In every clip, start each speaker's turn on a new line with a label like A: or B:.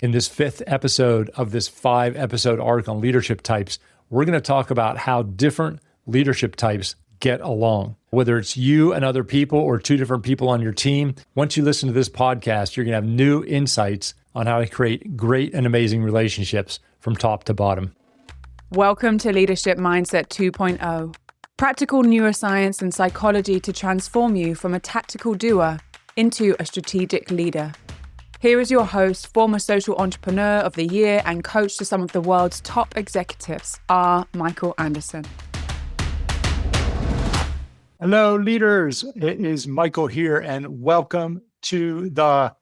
A: In this 5th episode of this 5-episode arc on leadership types, we're going to talk about how different leadership types get along. Whether it's you and other people or 2 different people on your team, once you listen to this podcast, you're going to have new insights on how to create great and amazing relationships from top to bottom.
B: Welcome to Leadership Mindset 2.0. Practical neuroscience and psychology to transform you from a tactical doer into a strategic leader. Here is your host, former social entrepreneur of the year and coach to some of the world's top executives, R. Michael Anderson.
A: Hello, leaders. It is Michael here, and welcome to the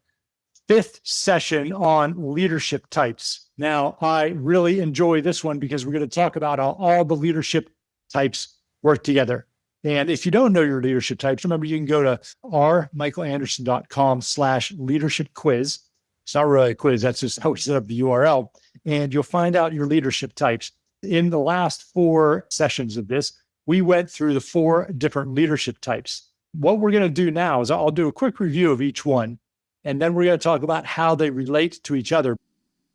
A: 5th session on leadership types. Now, I really enjoy this one because we're going to talk about how all the leadership types work together. And if you don't know your leadership types, remember you can go to rmichaelanderson.com/leadership quiz. It's not really a quiz, that's just how we set up the URL. And you'll find out your leadership types. In the last 4 sessions of this, we went through the 4 different leadership types. What we're going to do now is I'll do a quick review of each one, and then we're going to talk about how they relate to each other.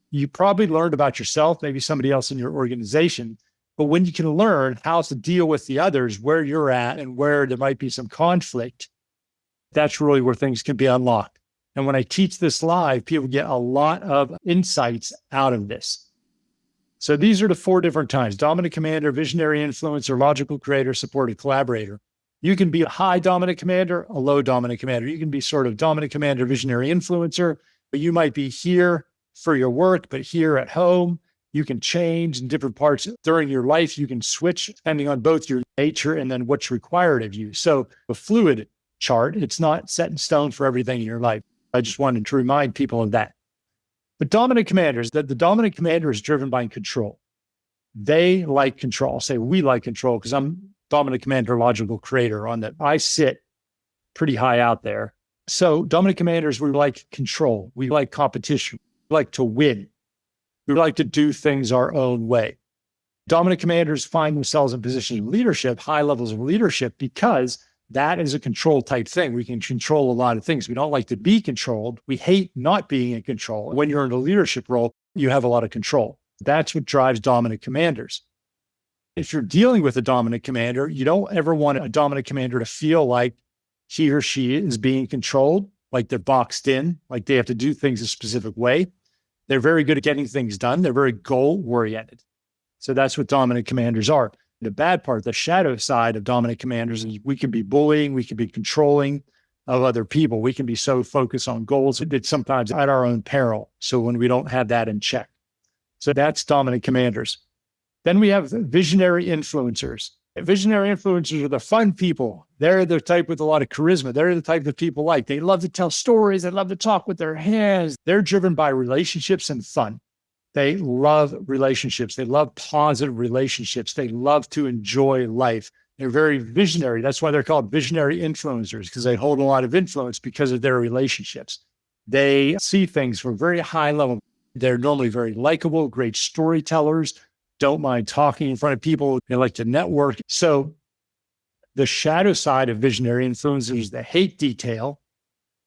A: You probably learned about yourself, maybe somebody else in your organization, but when you can learn how to deal with the others, where you're at and where there might be some conflict, that's really where things can be unlocked. And when I teach this live, people get a lot of insights out of this. So these are the 4 different types: dominant commander, visionary influencer, logical creator, supportive collaborator. You can be a high dominant commander, a low dominant commander. You can be sort of dominant commander, visionary influencer, but you might be here for your work, but here at home. You can change in different parts during your life. You can switch depending on both your nature and then what's required of you. So a fluid chart, it's not set in stone for everything in your life. I just wanted to remind people of that. But dominant commanders, the dominant commander is driven by control. They like control. I'll say we like control because I'm dominant commander, logical creator on that. I sit pretty high out there. So dominant commanders, we like control. We like competition. We like to win. We like to do things our own way. Dominant commanders find themselves in positions of leadership, high levels of leadership, because that is a control type thing. We can control a lot of things. We don't like to be controlled. We hate not being in control. When you're in a leadership role, you have a lot of control. That's what drives dominant commanders. If you're dealing with a dominant commander, you don't ever want a dominant commander to feel like he or she is being controlled, like they're boxed in, like they have to do things a specific way. They're very good at getting things done. They're very goal-oriented. So that's what dominant commanders are. The bad part, the shadow side of dominant commanders is we can be bullying, we can be controlling of other people. We can be so focused on goals that sometimes at our own peril. So when we don't have that in check. So that's dominant commanders. Then we have visionary influencers. Visionary influencers are the fun people. They're the type with a lot of charisma. They're the type that people like. They love to tell stories. They love to talk with their hands. They're driven by relationships and fun. They love relationships. They love positive relationships. They love to enjoy life. They're very visionary. That's why they're called visionary influencers, because they hold a lot of influence because of their relationships. They see things from a very high level. They're normally very likable, great storytellers, don't mind talking in front of people. They like to network. So the shadow side of visionary influencers, they hate detail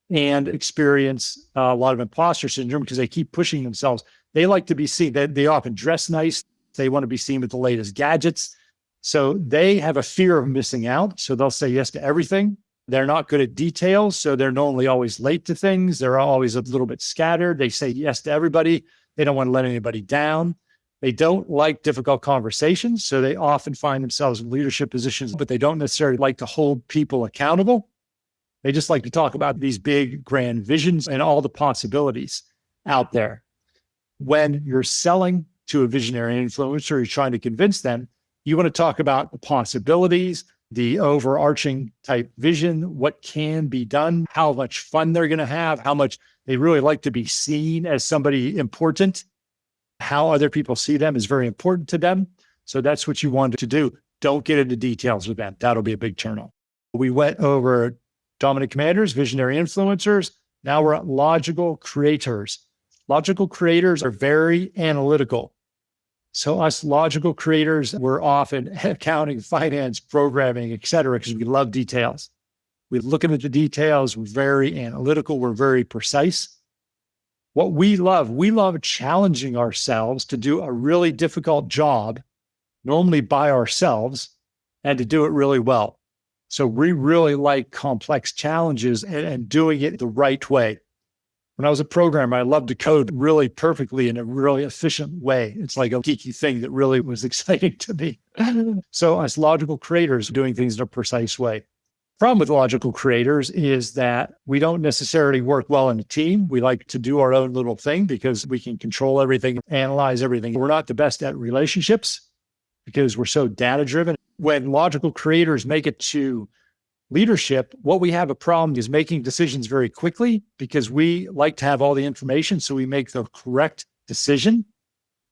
A: and experience a lot of imposter syndrome because they keep pushing themselves. They like to be seen. They often dress nice. They want to be seen with the latest gadgets. So they have a fear of missing out. So they'll say yes to everything. They're not good at details. So they're normally always late to things. They're always a little bit scattered. They say yes to everybody. They don't want to let anybody down. They don't like difficult conversations, so they often find themselves in leadership positions, but they don't necessarily like to hold people accountable. They just like to talk about these big, grand visions and all the possibilities out there. When you're selling to a visionary influencer, you're trying to convince them, you want to talk about the possibilities, the overarching type vision, what can be done, how much fun they're going to have, how much they really like to be seen as somebody important. How other people see them is very important to them. So that's what you want to do. Don't get into details with them. That'll be a big turnoff. We went over dominant commanders, visionary influencers. Now we're at logical creators. Logical creators are very analytical. So us logical creators, we're often accounting, finance, programming, et cetera, because we love details. We look at the details. We're very analytical. We're very precise. What we love challenging ourselves to do a really difficult job, normally by ourselves, and to do it really well. So we really like complex challenges and doing it the right way. When I was a programmer, I loved to code really perfectly in a really efficient way. It's like a geeky thing that really was exciting to me. So as logical creators, doing things in a precise way. Problem with logical creators is that we don't necessarily work well in a team. We like to do our own little thing because we can control everything, analyze everything. We're not the best at relationships because we're so data-driven. When logical creators make it to leadership, what we have a problem is making decisions very quickly because we like to have all the information, so we make the correct decision.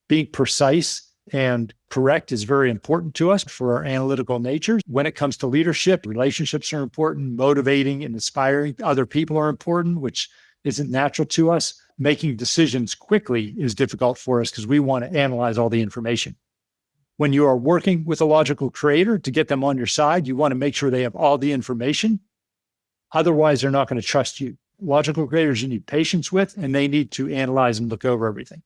A: Being precise and correct is very important to us for our analytical nature. When it comes to leadership, relationships are important. Motivating and inspiring other people are important, which isn't natural to us. Making decisions quickly is difficult for us because we want to analyze all the information. When you are working with a logical creator to get them on your side, you want to make sure they have all the information. Otherwise, they're not going to trust you. Logical creators you need patience with, and they need to analyze and look over everything.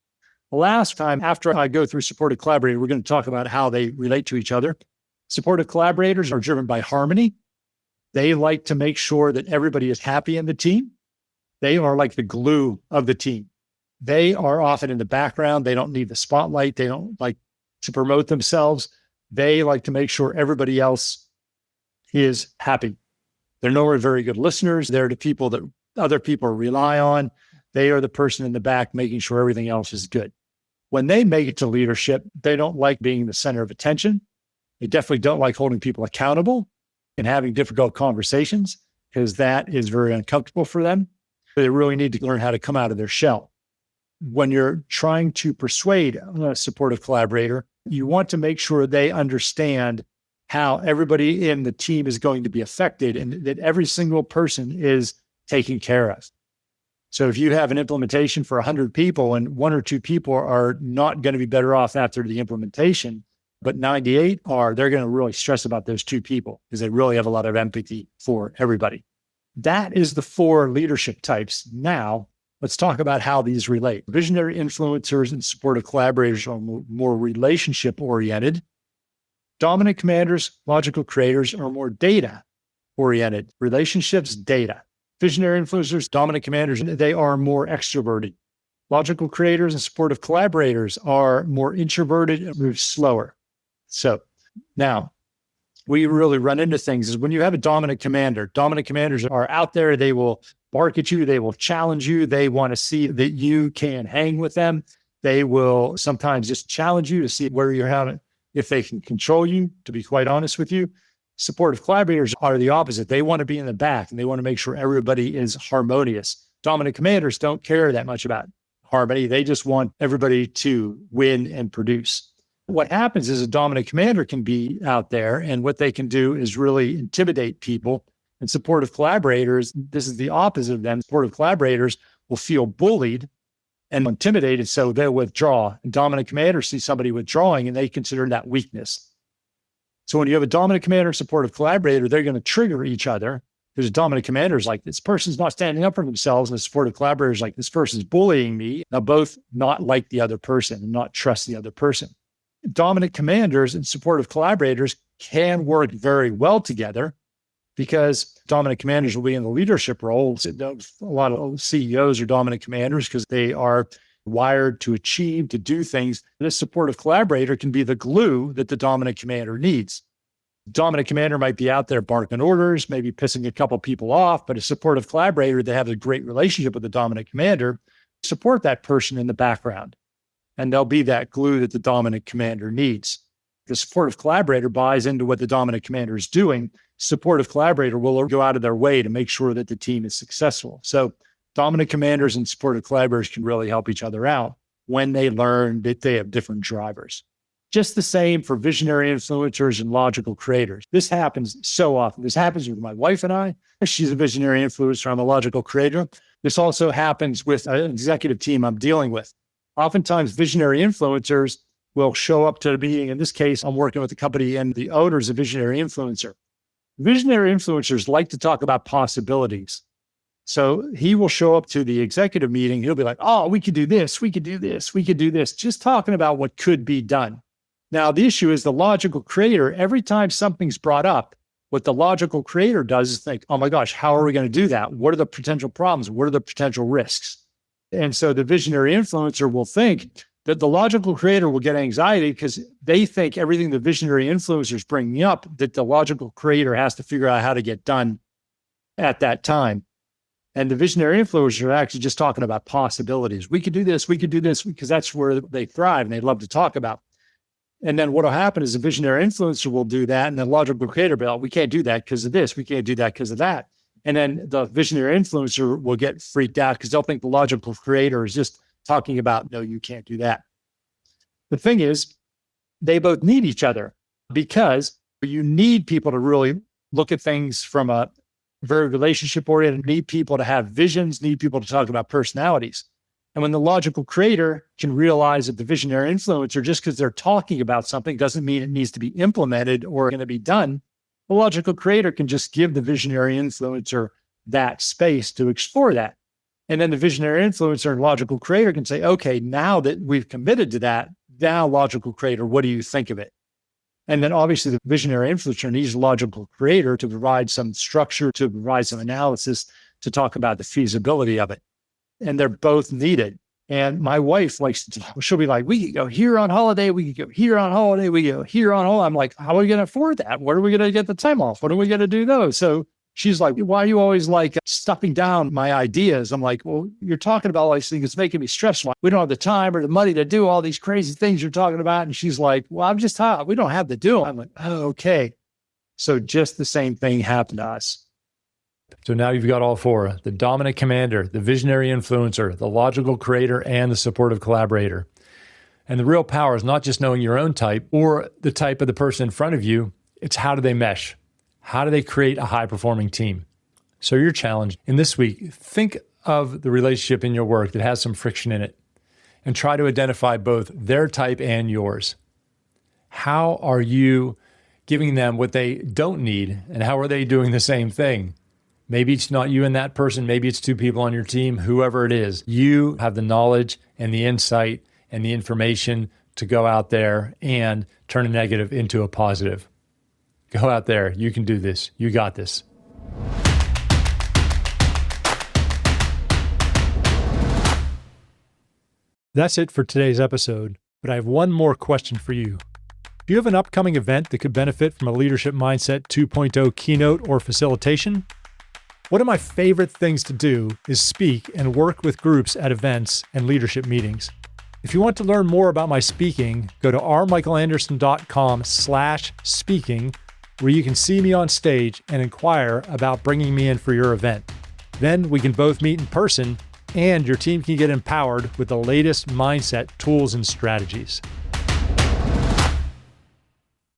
A: Last time, after I go through Supportive Collaborator, we're going to talk about how they relate to each other. Supportive collaborators are driven by harmony. They like to make sure that everybody is happy in the team. They are like the glue of the team. They are often in the background. They don't need the spotlight. They don't like to promote themselves. They like to make sure everybody else is happy. They're nowhere very good listeners. They're the people that other people rely on. They are the person in the back making sure everything else is good. When they make it to leadership, they don't like being the center of attention. They definitely don't like holding people accountable and having difficult conversations because that is very uncomfortable for them. They really need to learn how to come out of their shell. When you're trying to persuade a supportive collaborator, you want to make sure they understand how everybody in the team is going to be affected and that every single person is taken care of. So if you have an implementation for 100 people and 1 or 2 people are not going to be better off after the implementation, but 98 are, they're going to really stress about those 2 people because they really have a lot of empathy for everybody. That is the 4 leadership types. Now, let's talk about how these relate. Visionary influencers and supportive collaborators are more relationship-oriented. Dominant commanders, logical creators are more data-oriented. Relationships, data. Visionary influencers, dominant commanders, they are more extroverted. Logical creators and supportive collaborators are more introverted and move slower. So now we really run into things is when you have a dominant commanders are out there, they will bark at you, they will challenge you, they want to see that you can hang with them. They will sometimes just challenge you to see where you're having, if they can control you, to be quite honest with you. Supportive collaborators are the opposite. They want to be in the back and they want to make sure everybody is harmonious. Dominant commanders don't care that much about harmony. They just want everybody to win and produce. What happens is a dominant commander can be out there and what they can do is really intimidate people. And supportive collaborators, this is the opposite of them. Supportive collaborators will feel bullied and intimidated, so they'll withdraw. And dominant commanders see somebody withdrawing and they consider that weakness. So when you have a dominant commander and supportive collaborator, they're going to trigger each other. There's a dominant commander is like, this person's not standing up for themselves. And the supportive collaborator is like, this person's bullying me. Now both not like the other person and not trust the other person. Dominant commanders and supportive collaborators can work very well together because dominant commanders will be in the leadership role. A lot of CEOs are dominant commanders because they are wired to achieve, to do things. This supportive collaborator can be the glue that the dominant commander needs. Dominant commander might be out there barking orders, maybe pissing a couple people off, but a supportive collaborator, they have a great relationship with the dominant commander, support that person in the background. And they'll be that glue that the dominant commander needs. The supportive collaborator buys into what the dominant commander is doing. Supportive collaborator will go out of their way to make sure that the team is successful. So dominant commanders and supportive collaborators can really help each other out when they learn that they have different drivers. Just the same for visionary influencers and logical creators. This happens so often. This happens with my wife and I. She's a visionary influencer. I'm a logical creator. This also happens with an executive team I'm dealing with. Oftentimes, visionary influencers will show up to the meeting. In this case, I'm working with a company and the owner is a visionary influencer. Visionary influencers like to talk about possibilities. So he will show up to the executive meeting. He'll be like, oh, we could do this. We could do this. We could do this. Just talking about what could be done. Now, the issue is the logical creator. Every time something's brought up, what the logical creator does is think, oh my gosh, how are we going to do that? What are the potential problems? What are the potential risks? And so the visionary influencer will think that the logical creator will get anxiety because they think everything the visionary influencer is bringing up, that the logical creator has to figure out how to get done at that time. And the visionary influencers are actually just talking about possibilities. We could do this, because that's where they thrive and they love to talk about. And then what will happen is the visionary influencer will do that. And the logical creator will be like, we can't do that because of this. We can't do that because of that. And then the visionary influencer will get freaked out because they'll think the logical creator is just talking about, no, you can't do that. The thing is, they both need each other because you need people to really look at things from a very relationship oriented, need people to have visions, need people to talk about personalities. And when the logical creator can realize that the visionary influencer, just because they're talking about something doesn't mean it needs to be implemented or going to be done, the logical creator can just give the visionary influencer that space to explore that. And then the visionary influencer and logical creator can say, okay, now that we've committed to that, now logical creator, what do you think of it? And then obviously the visionary influencer needs a logical creator to provide some structure, to provide some analysis, to talk about the feasibility of it. And they're both needed. And my wife likes to, she'll be like, we could go here on holiday, we could go here on holiday, we go here on holiday. I'm like, how are we going to afford that? Where are we going to get the time off? What are we going to do those? So she's like, why are you always like stuffing down my ideas? I'm like, well, you're talking about all these things. It's making me stressful. We don't have the time or the money to do all these crazy things you're talking about. And she's like, well, I'm just tired. We don't have to do them. I'm like, oh, okay. So just the same thing happened to us.
C: So now you've got all four: the dominant commander, the visionary influencer, the logical creator, and the supportive collaborator. And the real power is not just knowing your own type or the type of the person in front of you. It's how do they mesh? How do they create a high-performing team? So your challenge in this week, think of the relationship in your work that has some friction in it and try to identify both their type and yours. How are you giving them what they don't need, and how are they doing the same thing? Maybe it's not you and that person. Maybe it's two people on your team, whoever it is. You have the knowledge and the insight and the information to go out there and turn a negative into a positive. Go out there. You can do this. You got this.
D: That's it for today's episode, but I have one more question for you. Do you have an upcoming event that could benefit from a Leadership Mindset 2.0 keynote or facilitation? One of my favorite things to do is speak and work with groups at events and leadership meetings. If you want to learn more about my speaking, go to rmichaelanderson.com/speaking, where you can see me on stage and inquire about bringing me in for your event. Then we can both meet in person and your team can get empowered with the latest mindset tools and strategies.